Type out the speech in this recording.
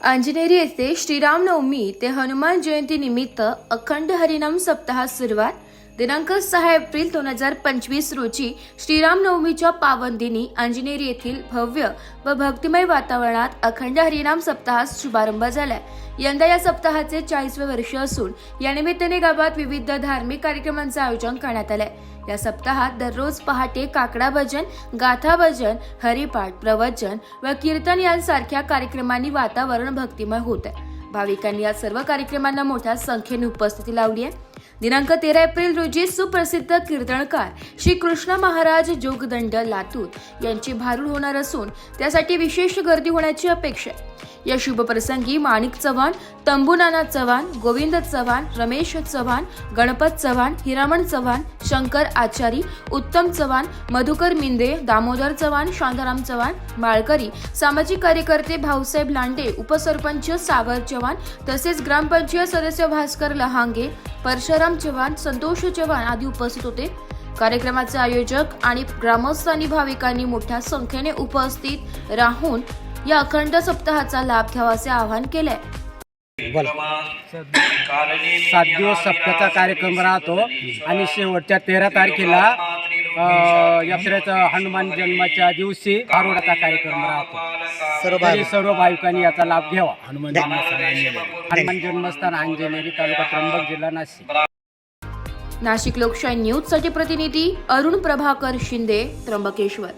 अंजनेरी येथे श्रीरामनवमी ते हनुमान जयंती निमित्त अखंड हरिनाम सप्ताहात सुरुवात. दिनांक 6 एप्रिल 2025 रोजी श्रीरामनवमीच्या पावन दिनी अंजनेरी येथील भव्य व भक्तिमय वातावरणात अखंड हरिनाम सप्ताहास शुभारंभ झालाय. यंदा या सप्ताहाचे 40वे वर्ष असून या निमित्ताने गावात विविध धार्मिक कार्यक्रमांचे आयोजन करण्यात आले. या सप्ताहात दररोज पहाटे काकडा भजन, गाथा भजन, हरिपाठ, प्रवचन व कीर्तन यांसारख्या कार्यक्रमांनी वातावरण भक्तिमय होत आहे. भाविकांनी या सर्व कार्यक्रमांना मोठ्या संख्येने उपस्थिती लावली आहे. दिनांक 13 एप्रिल रोजी सुप्रसिद्ध कीर्तनकार श्री कृष्ण महाराज जोगदंड लातूर यांची भारूड होणार असून त्यासाठी विशेष गर्दी होण्याची अपेक्षा आहे. या शुभ प्रसंगी माणिक चव्हाण, तंबुनाना चव्हाण, गोविंद चव्हाण, रमेश चव्हाण, गणपत चव्हाण, हिरामण चव्हाण, शंकर आचारी, उत्तम चव्हाण, मधुकर मिंदे, दामोदर चव्हाण, शांताराम चव्हाण, माळकरी, सामाजिक कार्यकर्ते भाऊसाहेब लांडे, उपसरपंच सागर चव्हाण तसेच ग्रामपंचायत सदस्य भास्कर लहांगे, परशुराम चव्हाण, संतोष चव्हाण आदी उपस्थित होते. कार्यक्रमाचे आयोजक आणि ग्रामस्थांनी भाविकांनी मोठ्या संख्येने उपस्थित राहून या अखंड सप्ताहाचा लाभ घ्यावा असे आवाहन केले. 7 दिवस सप्ताहाचा कार्यक्रम राहतो आणि शेवटच्या 13 तारखेला यात्रेचा हनुमान जन्माच्या दिवशी भारूडाचा कार्यक्रम राहतो. सर्व भाविकांनी याचा लाभ घ्यावा. हनुमान जन्मस्थान अंजनेरी, तालुका त्र्यंबक, जिल्हा नाशिक. नाशिक लोकशाही न्यूज साठी प्रतिनिधी अरुण प्रभाकर शिंदे, त्र्यंबकेश्वर.